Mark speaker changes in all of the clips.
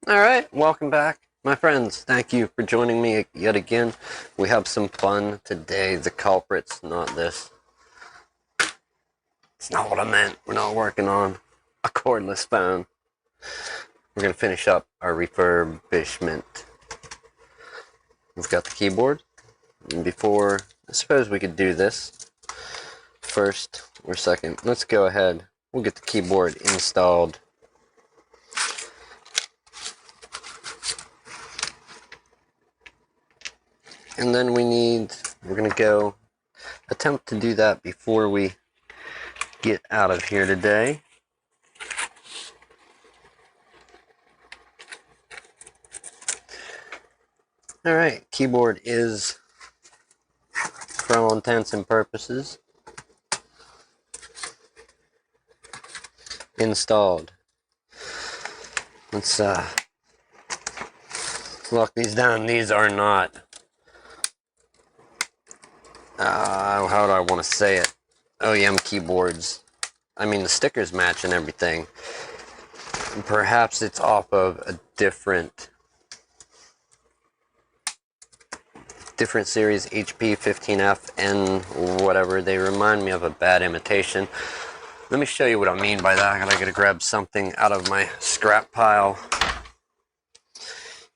Speaker 1: Alright, welcome back, my friends. Thank you for joining me yet again. We have some fun today. The culprit's not this. It's not what I meant. We're not working on a cordless phone. We're going to finish up our refurbishment. We've got the keyboard. And before, I suppose we could do this first or second. Let's go ahead. We'll get the keyboard installed. And then we're going to go attempt to do that before we get out of here today. Alright, keyboard is, for all intents and purposes, installed. Let's lock these down. These are not, how do I want to say it, OEM keyboards. I mean, the stickers match and everything. Perhaps it's off of a different series, HP 15F and whatever. They remind me of a bad imitation. Let me show you what I mean by that. I gotta grab something out of my scrap pile.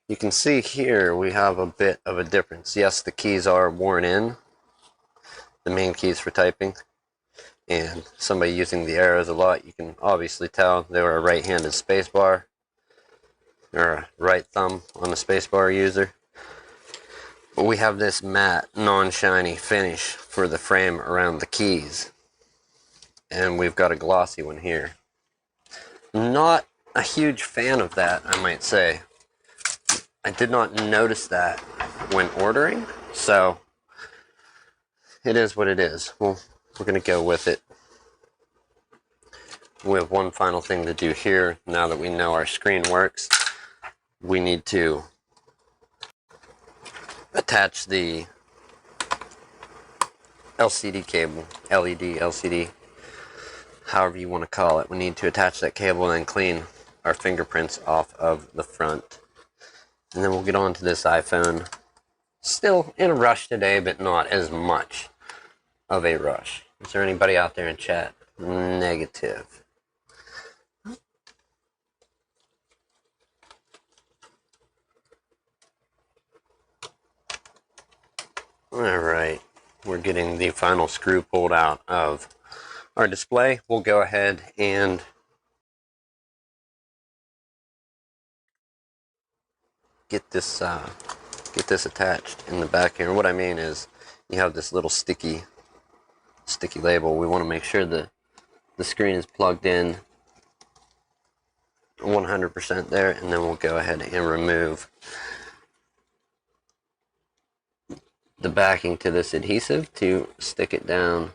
Speaker 1: You can see here we have a bit of a difference. Yes, the keys are worn in, the main keys for typing, and somebody using the arrows a lot, you can obviously tell they were a right-handed spacebar, or a right thumb on the spacebar user. But we have this matte, non-shiny finish for the frame around the keys. And we've got a glossy one here. Not a huge fan of that, I might say. I did not notice that when ordering, so it is what it is. Well, we're going to go with it. We have one final thing to do here. Now that we know our screen works, we need to attach the LCD cable, LED, LCD, however you want to call it. We need to attach that cable and clean our fingerprints off of the front. And then we'll get on to this iPhone. Still in a rush today, but not as much of a rush. Is there anybody out there in chat? Negative. Alright, we're getting the final screw pulled out of our display. We'll go ahead and get this attached in the back here. What I mean is, you have this little sticky label. We want to make sure that the screen is plugged in 100% there, and then we'll go ahead and remove the backing to this adhesive to stick it down.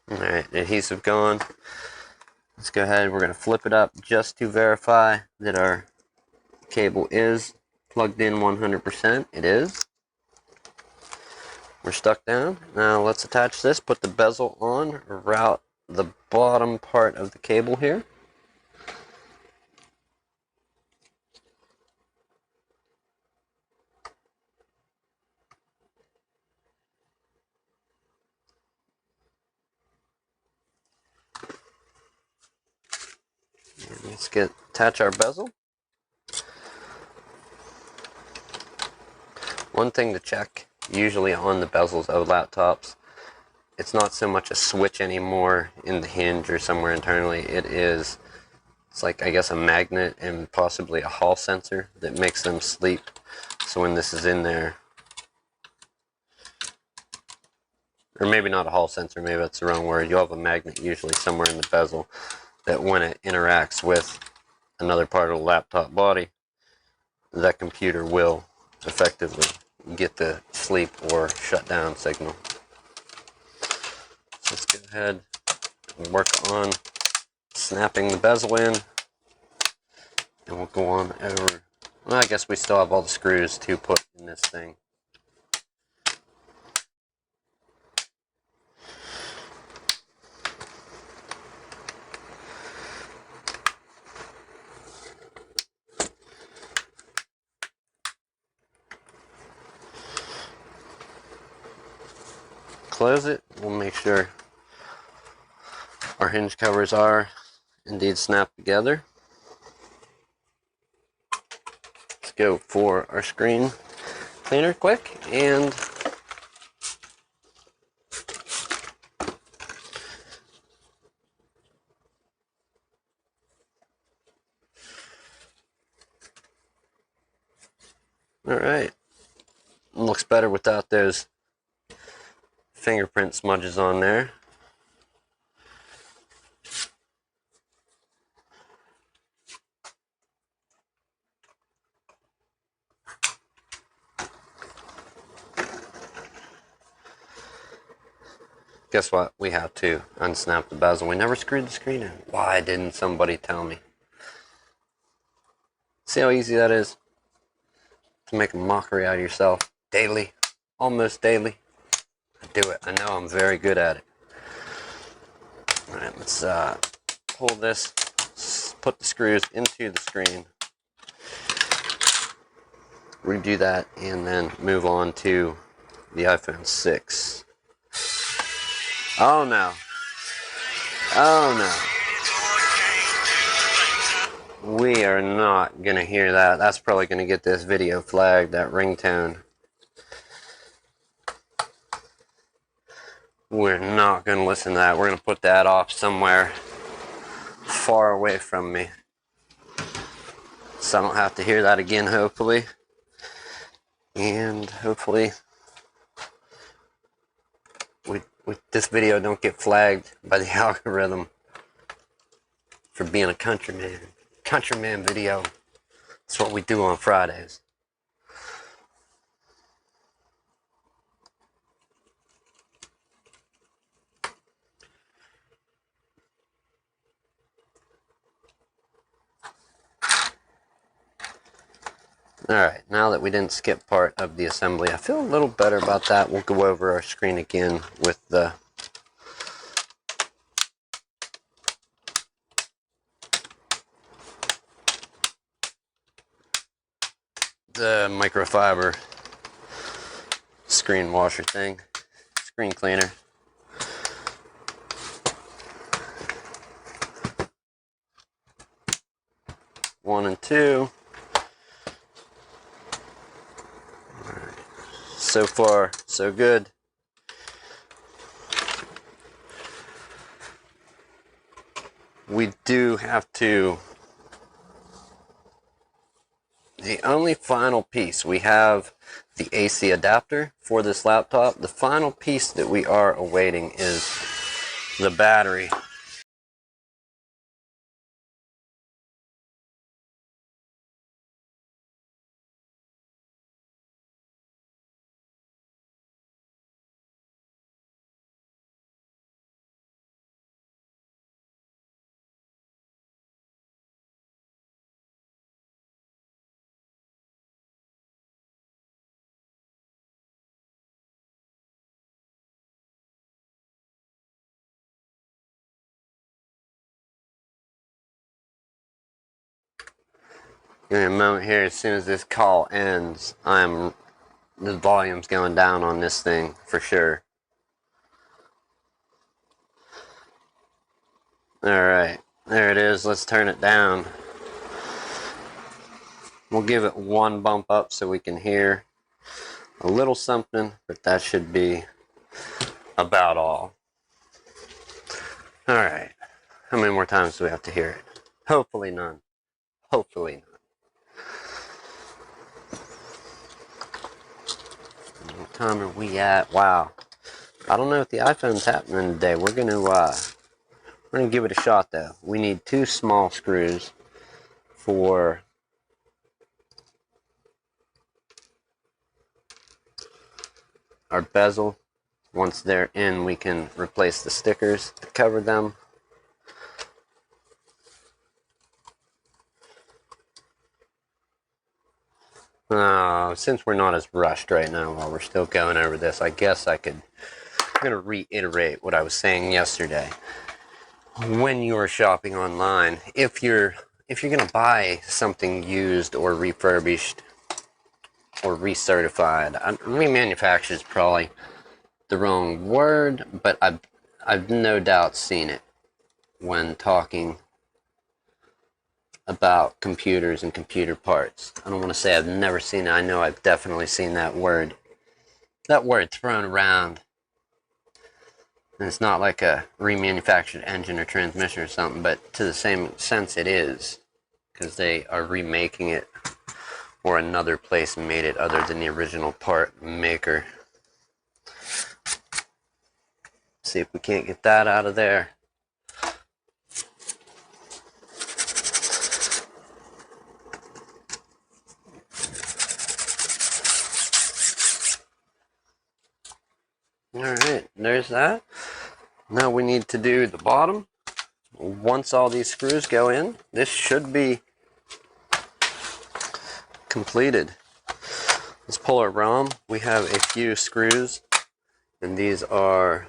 Speaker 1: Alright, adhesive gone. Let's go ahead, we're going to flip it up just to verify that our cable is plugged in 100%. It is. We're stuck down. Now let's attach this, put the bezel on, route the bottom part of the cable here. And let's attach our bezel. One thing to check, usually on the bezels of laptops, it's not so much a switch anymore in the hinge or somewhere internally. It's like, I guess, a magnet and possibly a hall sensor that makes them sleep. So when this is in there, or maybe not a hall sensor, maybe that's the wrong word. You'll have a magnet usually somewhere in the bezel that when it interacts with another part of the laptop body, that computer will effectively get the sleep or shut down signal. So let's go ahead and work on snapping the bezel in, and we'll go on over. Well, I guess we still have all the screws to put in this thing. Close it. We'll make sure our hinge covers are indeed snapped together. Let's go for our screen cleaner quick, and alright. Looks better without those fingerprint smudges on there. Guess what? We have to unsnap the bezel. We never screwed the screen in. Why didn't somebody tell me? See how easy that is? To make a mockery out of yourself daily, almost daily. I do it. I know I'm very good at it. Alright, let's pull this, put the screws into the screen, redo that, and then move on to the iPhone 6. Oh no. Oh no. We are not going to hear that. That's probably going to get this video flagged, that ringtone. We're not going to listen to that. We're going to put that off somewhere far away from me, so I don't have to hear that again, hopefully. And hopefully this video don't get flagged by the algorithm for being a countryman video. That's what we do on Fridays. Alright, now that we didn't skip part of the assembly, I feel a little better about that. We'll go over our screen again with the microfiber screen washer thing, screen cleaner. One and two. Alright. So far, so good. We do have to The only final piece, we have the AC adapter for this laptop. The final piece that we are awaiting is the battery. In a moment here, as soon as this call ends, the volume's going down on this thing for sure. Alright, there it is. Let's turn it down. We'll give it one bump up so we can hear a little something, but that should be about all. Alright, how many more times do we have to hear it? Hopefully none. Hopefully none. What time are we at? Wow. I don't know if the iPhone's happening today. We're gonna give it a shot though. We need 2 small screws for our bezel. Once they're in, we can replace the stickers to cover them. Since we're not as rushed right now while we're still going over this, I guess I'm going to reiterate what I was saying yesterday. When you're shopping online, if you're going to buy something used or refurbished or recertified, remanufactured is probably the wrong word, but I've no doubt seen it when talking about computers and computer parts. I don't want to say I've never seen it. I know I've definitely seen that word thrown around. And it's not like a remanufactured engine or transmission or something, but to the same sense it is, because they are remaking it, or another place made it other than the original part maker. See if we can't get that out of there. Alright, there's that. Now we need to do the bottom. Once all these screws go in, this should be completed. Let's pull our ROM. We have a few screws, and these are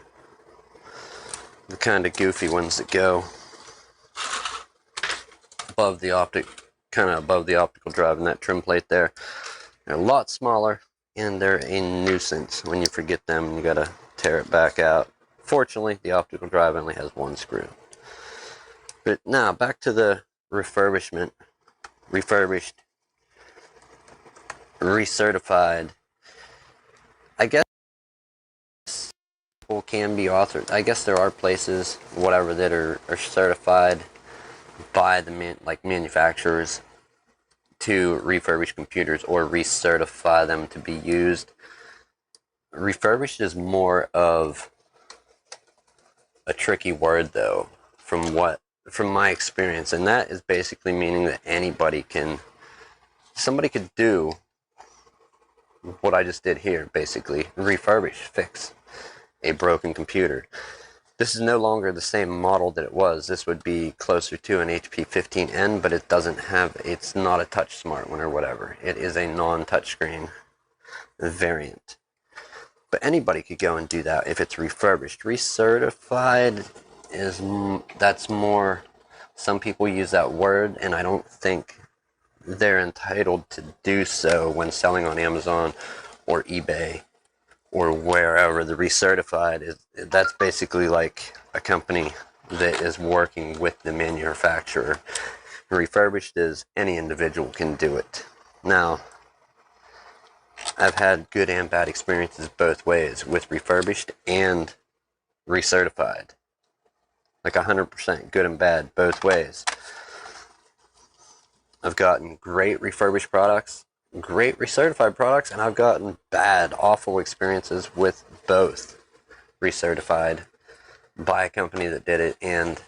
Speaker 1: the kind of goofy ones that go above the optical drive in that trim plate there. They're a lot smaller, and they're a nuisance. When you forget them, you gotta tear it back out. Fortunately, the optical drive only has 1 screw. But now, back to the refurbished, recertified. I guess people can be authored. I guess there are places, whatever, that are certified by the manufacturers to refurbish computers or recertify them to be used. Refurbished is more of a tricky word though, from my experience, and that is basically meaning that somebody could do what I just did here, basically refurbish, fix a broken computer. This is no longer the same model that it was. This would be closer to an HP 15N, but it's not a touch smart one or whatever. It is a non-touchscreen variant. But anybody could go and do that if it's refurbished. Recertified that's more, some people use that word, and I don't think they're entitled to do so when selling on Amazon or eBay or wherever. The recertified that's basically like a company that is working with the manufacturer. Refurbished is any individual can do it. Now, I've had good and bad experiences both ways with refurbished and recertified. Like 100% good and bad both ways. I've gotten great refurbished products, great recertified products, and I've gotten bad, awful experiences with both recertified by a company that did it and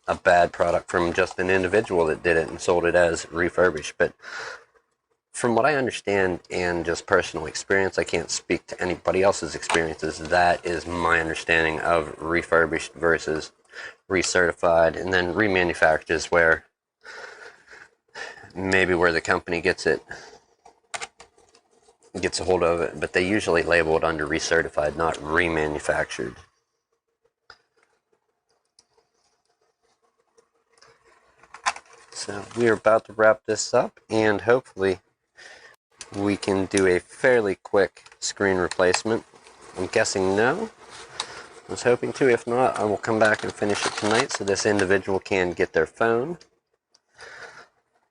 Speaker 1: a bad product from just an individual that did it and sold it as refurbished. But from what I understand and just personal experience, I can't speak to anybody else's experiences. That is my understanding of refurbished versus recertified, and then remanufactured is where maybe where the company gets a hold of it, but they usually label it under recertified, not remanufactured. So we are about to wrap this up, and hopefully we can do a fairly quick screen replacement. I'm guessing no. I was hoping to. If not, I will come back and finish it tonight so this individual can get their phone.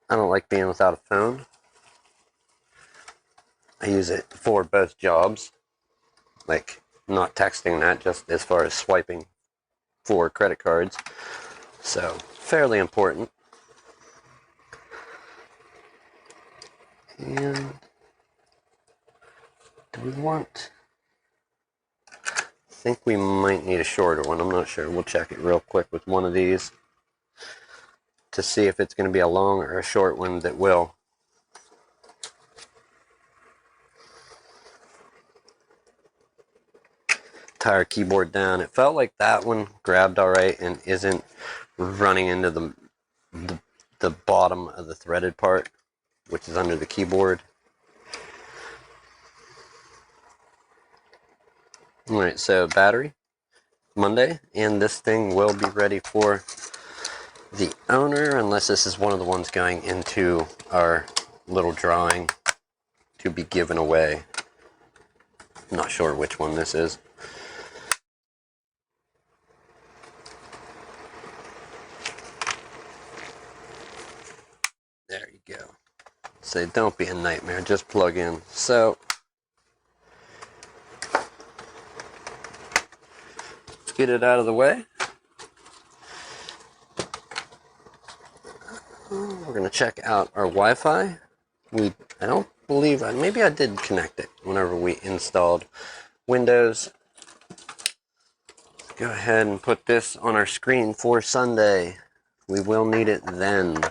Speaker 1: I don't like being without a phone. I use it for both jobs, like not texting that, just as far as swiping for credit cards. So, fairly important. And do we want... I think we might need a shorter one. I'm not sure. We'll check it real quick with one of these to see if it's going to be a long or a short one that will. Entire keyboard down. It felt like that one grabbed alright and isn't running into the bottom of the threaded part, which is under the keyboard. Alright, so battery, Monday, and this thing will be ready for the owner, unless this is one of the ones going into our little drawing to be given away. I'm not sure which one this is. There you go. Say, don't be a nightmare, just plug in. So, let's get it out of the way. We're going to check out our Wi-Fi. I don't believe, maybe I did connect it whenever we installed Windows. Let's go ahead and put this on our screen for Sunday. We will need it then.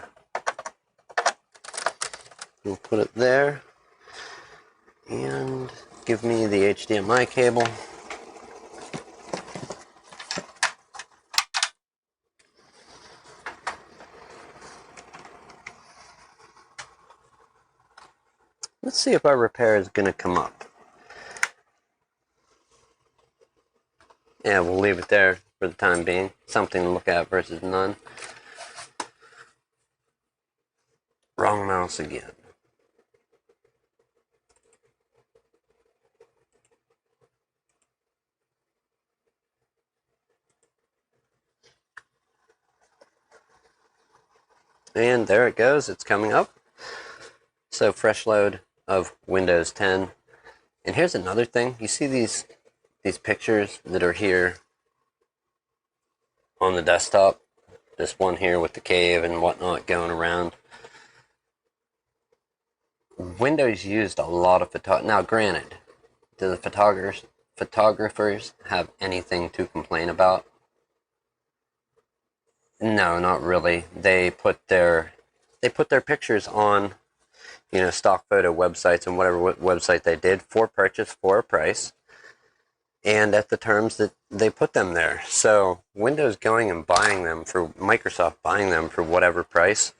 Speaker 1: We'll put it there. And give me the HDMI cable. Let's see if our repair is going to come up. Yeah, we'll leave it there for the time being. Something to look at versus none. Wrong mouse again. And there it goes. It's coming up. So fresh load of Windows 10. And here's another thing. You see these pictures that are here on the desktop? This one here with the cave and whatnot going around. Windows used a lot of photography. Now, granted, do the photographers have anything to complain about? No, not really. They put their pictures on, stock photo websites and whatever website they did for purchase for a price, and at the terms that they put them there. So Windows going and buying them for Microsoft buying them for whatever price.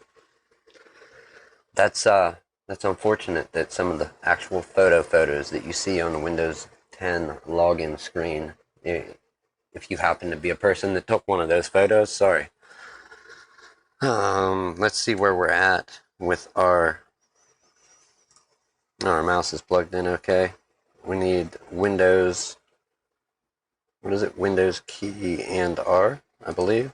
Speaker 1: That's unfortunate that some of the actual photos that you see on the Windows 10 login screen, if you happen to be a person that took one of those photos, sorry. Let's see where we're at with our mouse is plugged in okay. We need Windows, what is it? Windows key and R, I believe.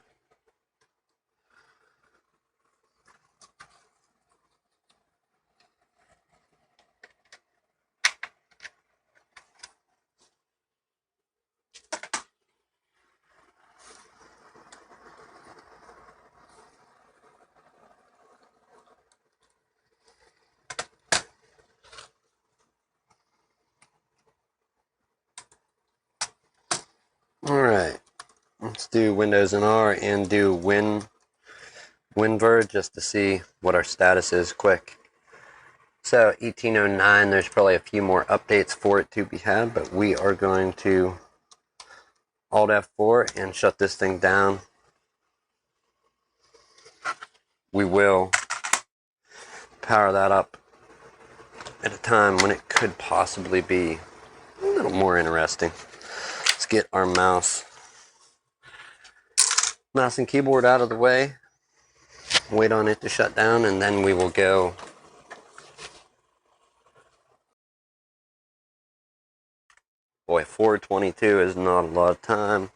Speaker 1: Alright, let's do Windows and R and do WinVer just to see what our status is quick. So 1809, there's probably a few more updates for it to be had, but we are going to Alt F4 and shut this thing down. We will power that up at a time when it could possibly be a little more interesting. Let's get our mouse and keyboard out of the way, wait on it to shut down, and then we will go. Boy, 4:22 is not a lot of time.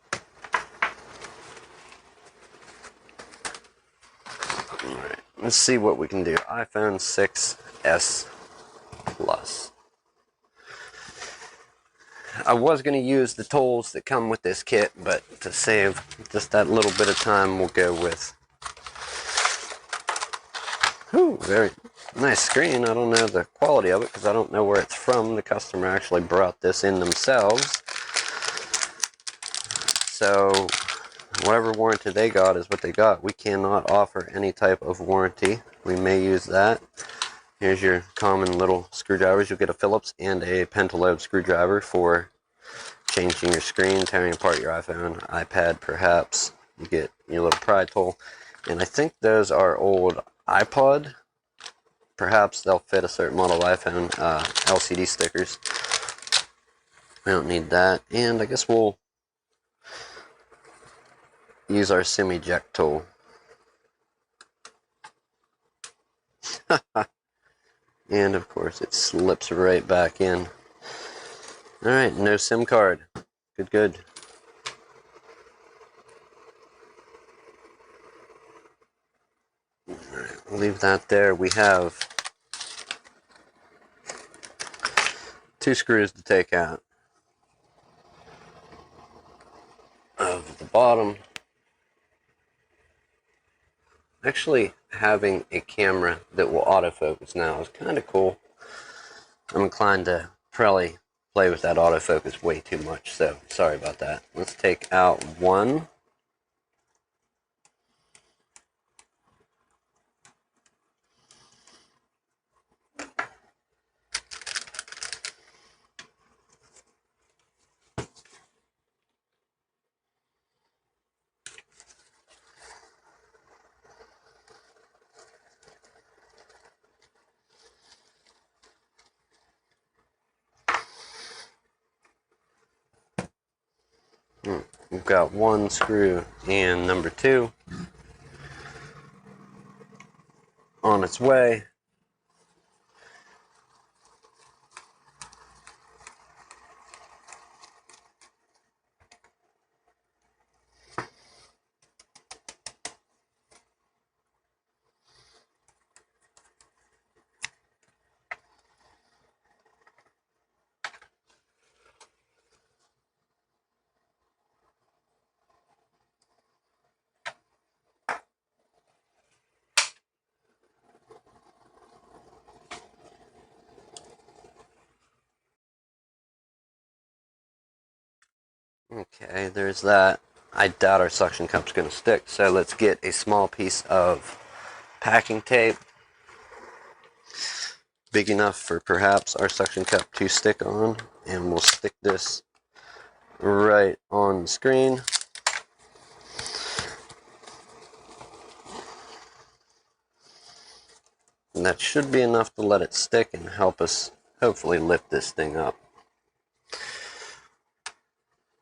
Speaker 1: Alright, let's see what we can do. iPhone 6s Plus. I was going to use the tools that come with this kit, but to save just that little bit of time, we'll go with. Ooh, very nice screen. I don't know the quality of it because I don't know where it's from. The customer actually brought this in themselves. So whatever warranty they got is what they got. We cannot offer any type of warranty. We may use that. Here's your common little screwdrivers. You'll get a Phillips and a pentalobe screwdriver for changing your screen, tearing apart your iPhone, iPad perhaps. You get your little pry tool. And I think those are old iPod. Perhaps they'll fit a certain model of iPhone. LCD stickers. We don't need that. And I guess we'll use our SIM eject tool. And of course it slips right back in. Alright, no SIM card. Good. Alright, we'll leave that there. We have 2 screws to take out of the bottom. Actually, having a camera that will autofocus now is kind of cool. I'm inclined to probably play with that autofocus way too much, so sorry about that. Let's take out one. We've got one screw and number 2 on its way. Okay, there's that. I doubt our suction cup's going to stick, so let's get a small piece of packing tape. Big enough for perhaps our suction cup to stick on, and we'll stick this right on the screen. And that should be enough to let it stick and help us hopefully lift this thing up.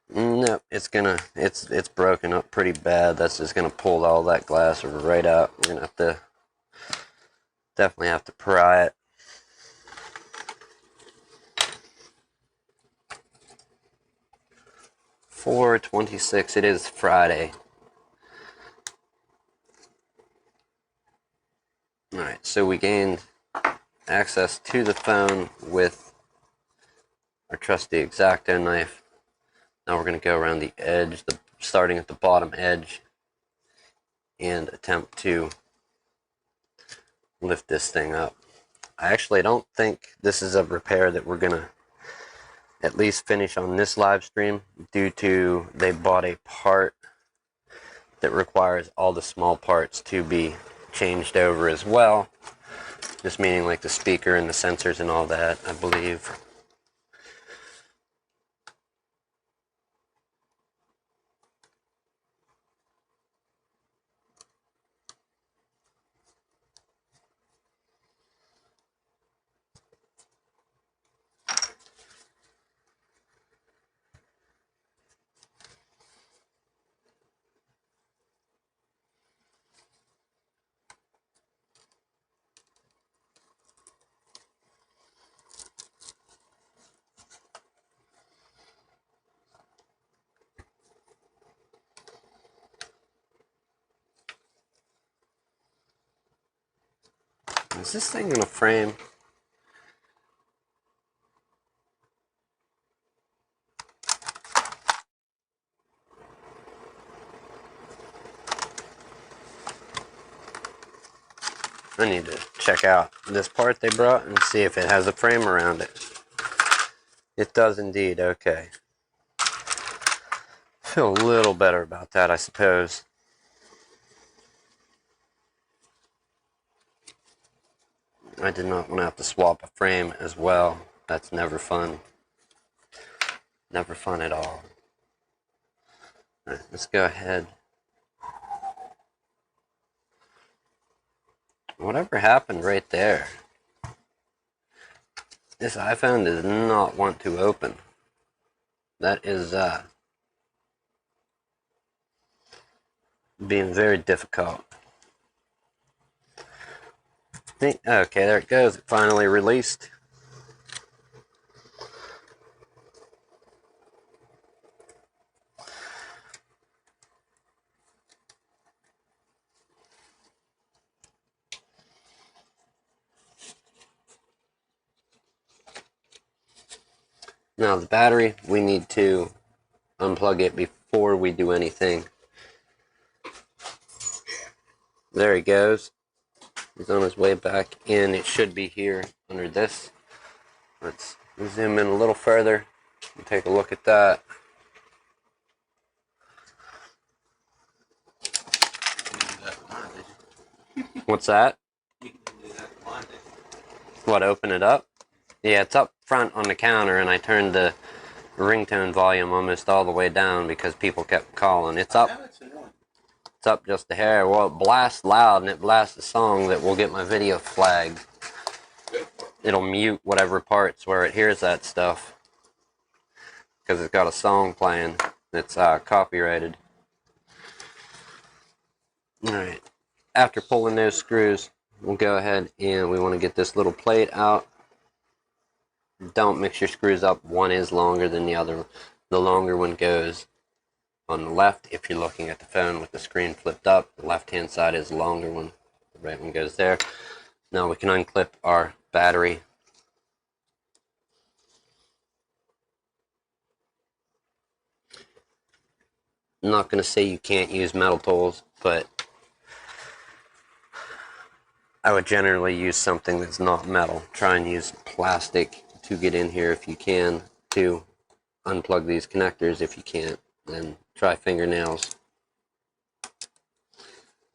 Speaker 1: Nope, it's broken up pretty bad. That's just gonna pull all that glass right out. We're gonna have to definitely have to pry it. $4.26. It is Friday. Alright, so we gained access to the phone with our trusty X-Acto knife. Now we're going to go around the edge, starting at the bottom edge, and attempt to lift this thing up. I actually don't think this is a repair that we're going to at least finish on this live stream due to they bought a part that requires all the small parts to be changed over as well. Just meaning like the speaker and the sensors and all that, I believe. Is this thing in a frame? I need to check out this part they brought and see if it has a frame around it. It does indeed, okay. Feel a little better about that, I suppose. I did not want to have to swap a frame as well. That's never fun. Never fun at all. Alright, let's go ahead. Whatever happened right there? This iPhone does not want to open. That is being very difficult. Okay, there it goes. It finally released. Now the battery, we need to unplug it before we do anything. There he goes. He's on his way back in. It should be here under this. Let's zoom in a little further and take a look at that. What's that? What, open it up? Yeah, it's up front on the counter, and I turned the ringtone volume almost all the way down because people kept calling. It's up. It's up just a hair. Well, it blasts loud, and it blasts a song that will get my video flagged. It'll mute whatever parts where it hears that stuff because it's got a song playing that's copyrighted. Alright, after pulling those screws, we'll go ahead and we want to get this little plate out. Don't mix your screws up. One is longer than the other. The longer one goes on the left if you're looking at the phone with the screen flipped up. The left hand side is the longer one. The right one goes there. Now we can unclip our battery. I'm not going to say you can't use metal tools, but I would generally use something that's not metal. Try and use plastic to get in here if you can, to unplug these connectors. If you can't, then try fingernails.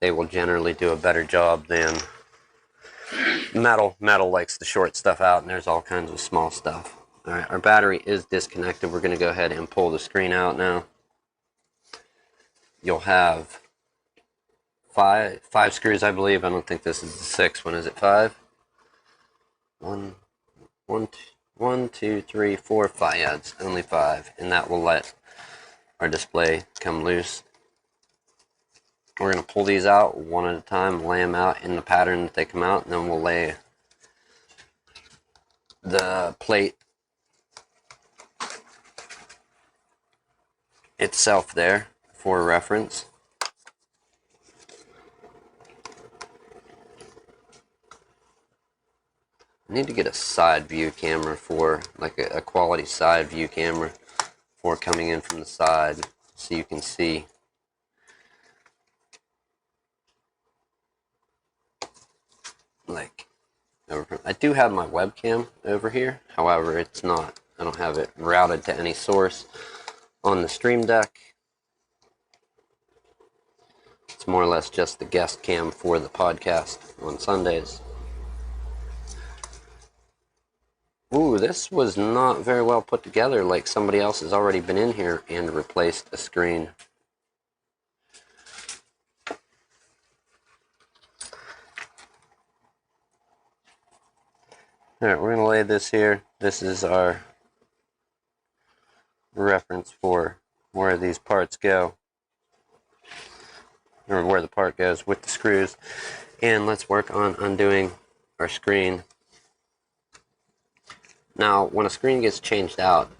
Speaker 1: They will generally do a better job than metal. Metal likes to short stuff out, and there's all kinds of small stuff. Alright, our battery is disconnected. We're going to go ahead and pull the screen out now. You'll have five screws, I believe. I don't think this is the sixth one. Is it five? One, two, three, four, five. Yeah, it's only five, and that will let our display come loose. We're going to pull these out one at a time, lay them out in the pattern that they come out, and then we'll lay the plate itself there for reference. I need to get a side view camera for, like a quality side view camera for coming in from the side so you can see. Like, I do have my webcam over here, however, it's not I don't have it routed to any source on the Stream Deck. It's more or less just the guest cam for the podcast on Sundays. Ooh, this was not very well put together, like somebody else has already been in here and replaced a screen. Alright, we're going to lay this here. This is our reference for where these parts go, or where the part goes with the screws. And let's work on undoing our screen. Now, when a screen gets changed out,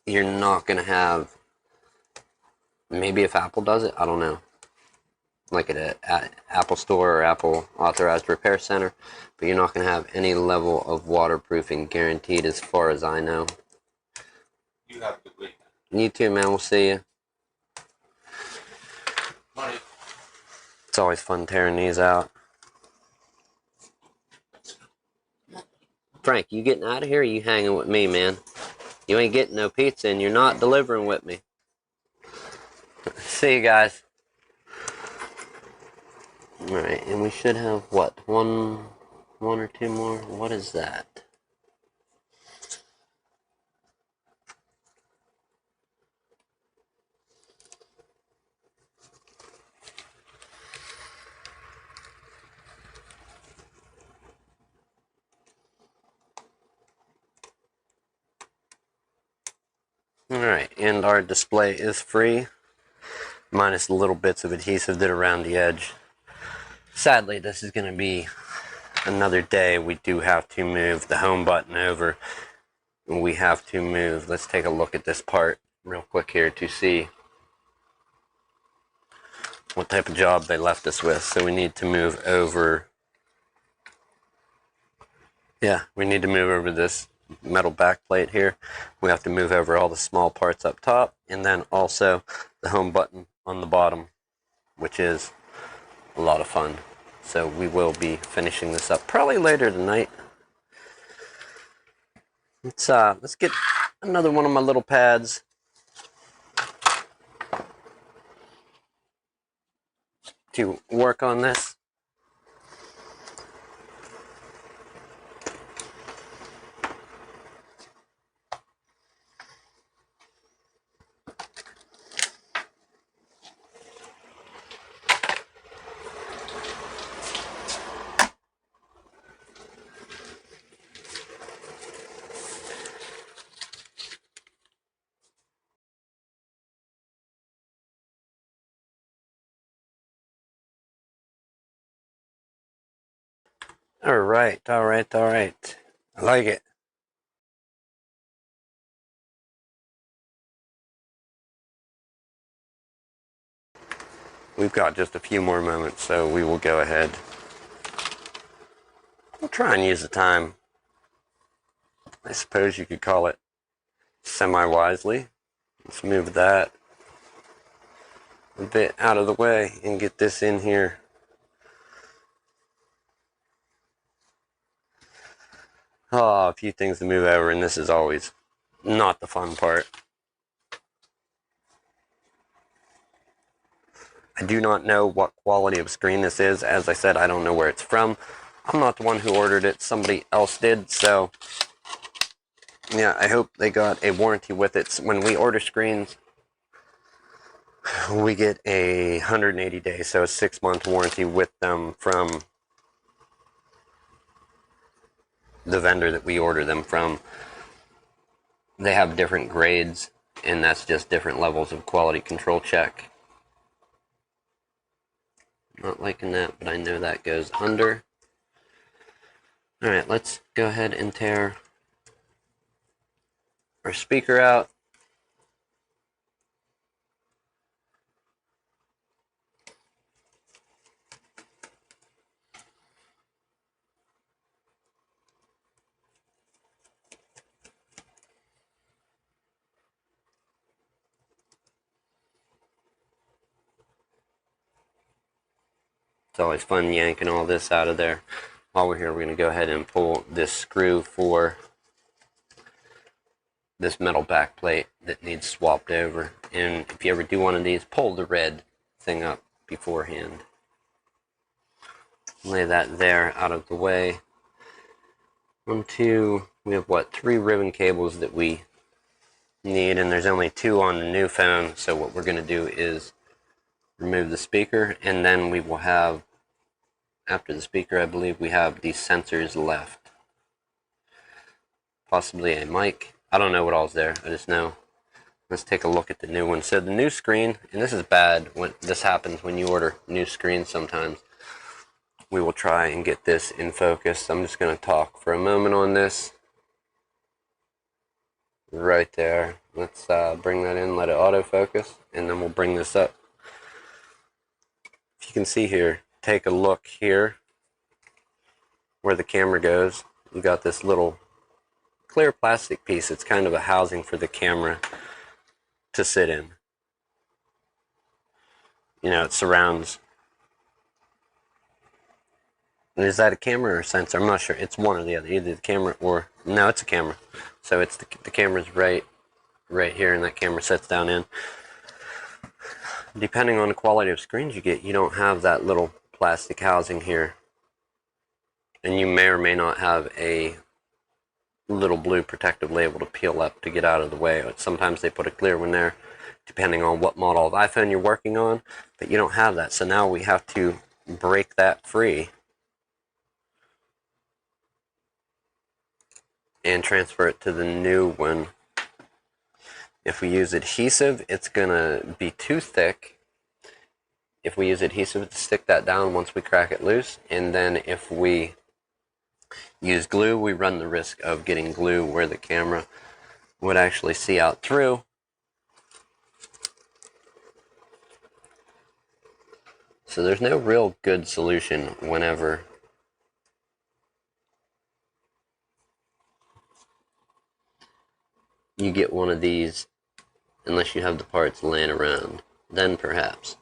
Speaker 1: you're not going to have, maybe if Apple does it, I don't know, like at an Apple store or Apple authorized repair center, but you're not going to have any level of waterproofing guaranteed as far as I know.
Speaker 2: You have a good week.
Speaker 1: You too, man. We'll see you.
Speaker 2: Money.
Speaker 1: It's always fun tearing these out. Frank, you getting out of here or you hanging with me, man? You ain't getting no pizza and you're not delivering with me. See you guys. Alright, and we should have, what, one or two more? What is that? Alright, and our display is free, minus the little bits of adhesive that are around the edge. Sadly, this is going to be another day. We do have to move the home button over. We have to move. Let's take a look at this part real quick here to see what type of job they left us with. So we need to move over. Yeah, we need to move over this metal back plate here. We have to move over all the small parts up top, and then also the home button on the bottom, which is a lot of fun. So we will be finishing this up probably later tonight. Let's get another one of my little pads to work on this. All right. I like it. We've got just a few more moments, so we will go ahead. We'll try and use the time, I suppose you could call it, semi-wisely. Let's move that a bit out of the way and get this in here. Oh, a few things to move over, and this is always not the fun part. I do not know what quality of screen this is. As I said, I don't know where it's from. I'm not the one who ordered it. Somebody else did, so yeah, I hope they got a warranty with it. When we order screens, we get a 180 days, so a 6-month warranty with them from the vendor that we order them from. They have different grades, and that's just different levels of quality control check. Not liking that, but I know that goes under. Alright, let's go ahead and tear our speaker out. It's always fun yanking all this out of there. while we're here, we're going to go ahead and pull this screw for this metal back plate that needs swapped over. And if you ever do one of these, pull the red thing up beforehand. Lay that there out of the way. 1, 2, we have what, 3 ribbon cables that we need, and there's only 2 on the new phone. So what we're going to do is remove the speaker, and then we will have, after the speaker, I believe we have these sensors left. Possibly a mic. I don't know what all's there. I just know. Let's take a look at the new one. So the new screen, and this is bad when this happens when you order new screens sometimes. We will try and get this in focus. I'm just going to talk for a moment on this. Right there. Let's bring that in, let it autofocus, and then we'll bring this up. If you can see here, take a look here where the camera goes. You got this little clear plastic piece. It's kind of a housing for the camera to sit in. You know, it surrounds. Is that a camera or a sensor? I'm not sure. It's one or the other. Either the camera or... No, it's a camera. So it's the camera's right here, and that camera sets down in. Depending on the quality of screens you get, you don't have that little plastic housing here. And you may or may not have a little blue protective label to peel up to get out of the way. Sometimes they put a clear one there, depending on what model of iPhone you're working on, but you don't have that. So now we have to break that free and transfer it to the new one. If we use adhesive, it's gonna be too thick. If we use adhesive to stick that down once we crack it loose, and then if we use glue, we run the risk of getting glue where the camera would actually see out through. So there's no real good solution whenever you get one of these, unless you have the parts laying around. Then perhaps.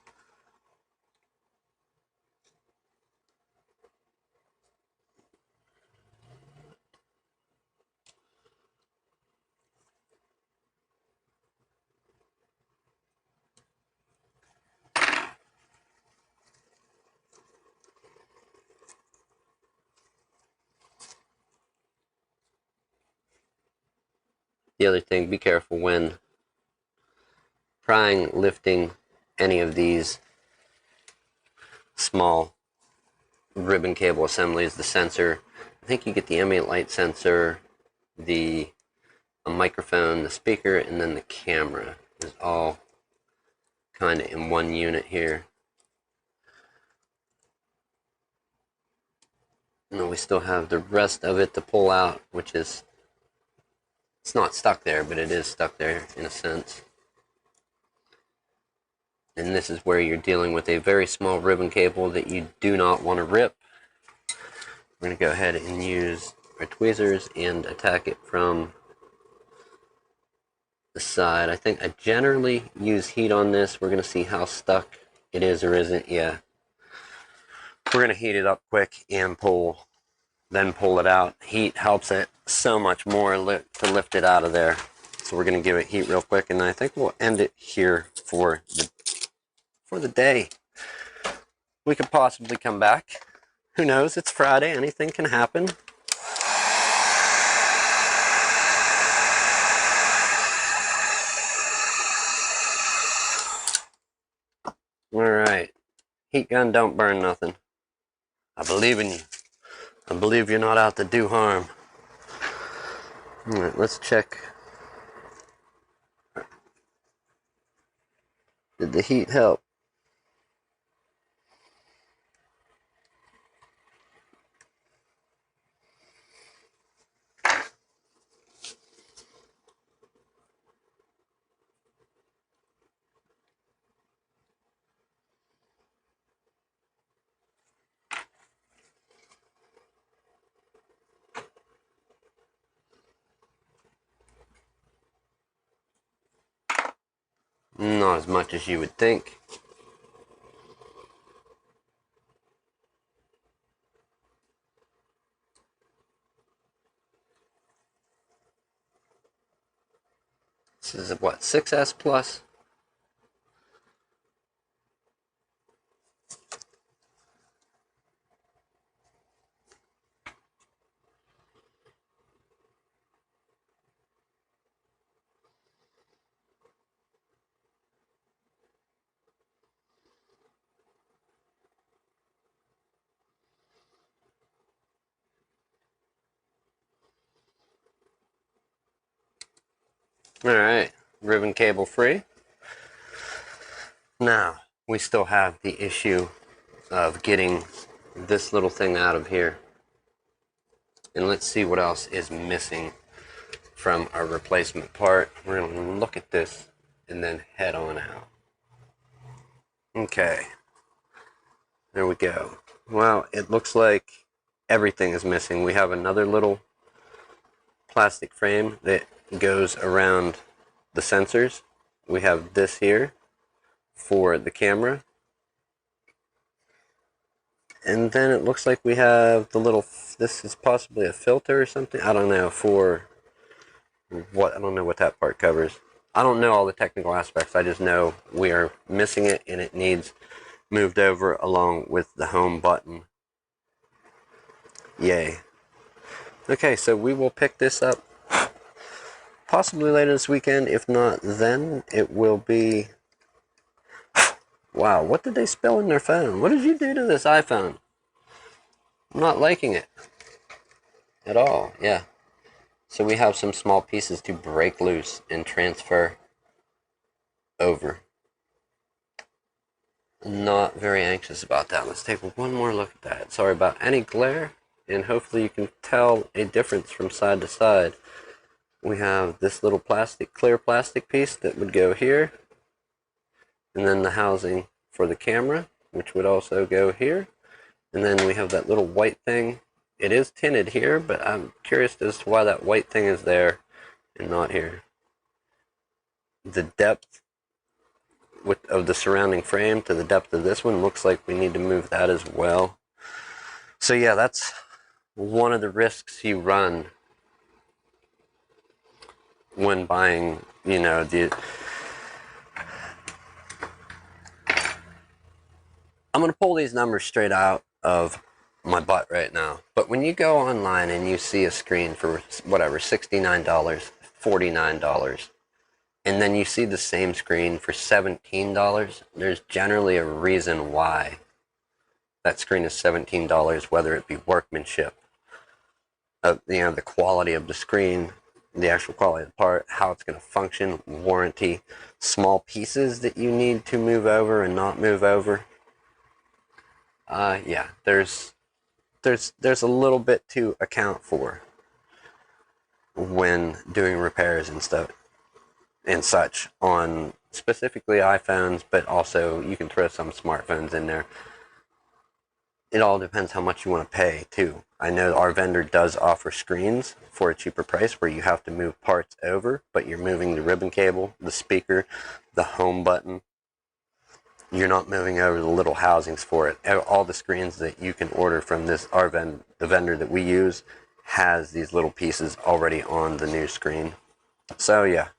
Speaker 1: The other thing, be careful when prying, lifting any of these small ribbon cable assemblies, the sensor. I think you get the ambient light sensor, the microphone, the speaker, and then the camera is all kind of in one unit here. And then we still have the rest of it to pull out, which is, it's not stuck there, but it is stuck there in a sense. And this is where you're dealing with a very small ribbon cable that you do not want to rip. We're going to go ahead and use our tweezers and attack it from the side. I think I generally use heat on this. We're going to see how stuck it is or isn't. Yeah. We're going to heat it up quick and then pull it out. Heat helps it so much more to lift it out of there. So we're going to give it heat real quick, and I think we'll end it here for the day. We could possibly come back. Who knows? It's Friday. Anything can happen. Alright. Heat gun don't burn nothing. I believe in you. I believe you're not out to do harm. Alright, let's check. Did the heat help? Not as much as you would think. This is what, 6S Plus? Alright, ribbon cable free. Now, we still have the issue of getting this little thing out of here. And let's see what else is missing from our replacement part. We're going to look at this and then head on out. Okay, there we go. Well, it looks like everything is missing. We have another little plastic frame that goes around the sensors. We have this here for the camera. And then it looks like we have the little, this is possibly a filter or something. I don't know for what, I don't know what that part covers. I don't know all the technical aspects. I just know we are missing it and it needs moved over along with the home button. Yay. Okay, so we will pick this up possibly later this weekend. If not, then it will be... Wow, what did they spill in their phone? What did you do to this iPhone? I'm not liking it at all. Yeah. So we have some small pieces to break loose and transfer over. Not very anxious about that. Let's take one more look at that. Sorry about any glare, and hopefully you can tell a difference from side to side. We have this little plastic, clear plastic piece that would go here, and then the housing for the camera, which would also go here. And then we have that little white thing. It is tinted here, but I'm curious as to why that white thing is there and not here. The depth of the surrounding frame to the depth of this one looks like we need to move that as well. So yeah, that's one of the risks you run when buying, you know, I'm going to pull these numbers straight out of my butt right now. But when you go online and you see a screen for whatever, $69, $49, and then you see the same screen for $17, there's generally a reason why that screen is $17, whether it be workmanship, the quality of the screen, the actual quality of the part, how it's going to function, warranty, small pieces that you need to move over and not move over. Yeah, there's a little bit to account for when doing repairs and stuff and such on specifically iPhones, but also you can throw some smartphones in there. It all depends how much you want to pay too. I know our vendor does offer screens for a cheaper price where you have to move parts over, but you're moving the ribbon cable, the speaker, the home button. You're not moving over the little housings for it. All the screens that you can order from the vendor that we use has these little pieces already on the new screen. So yeah,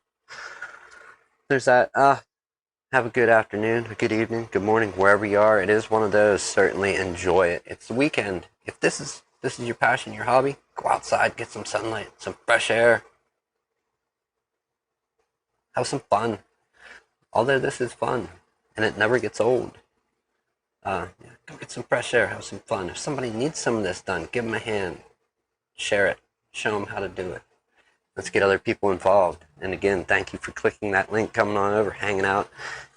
Speaker 1: there's that. Have a good afternoon, a good evening, good morning, wherever you are. It is one of those. Certainly enjoy it. It's the weekend. If this is your passion, your hobby, go outside, get some sunlight, some fresh air. Have some fun. Although this is fun, and it never gets old. Yeah, go get some fresh air, have some fun. If somebody needs some of this done, give them a hand. Share it. Show them how to do it. Let's get other people involved. And again, thank you for clicking that link, coming on over, hanging out,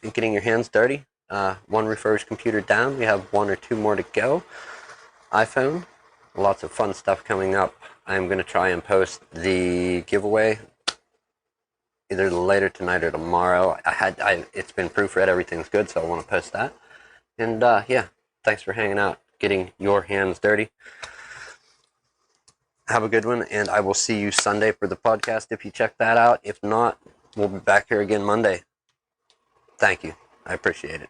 Speaker 1: and getting your hands dirty. One refurbished computer down. We have one or two more to go. iPhone. Lots of fun stuff coming up. I'm going to try and post the giveaway either later tonight or tomorrow. It's been proofread. Everything's good, so I want to post that. And yeah, thanks for hanging out, getting your hands dirty. Have a good one, and I will see you Sunday for the podcast if you check that out. If not, we'll be back here again Monday. Thank you. I appreciate it.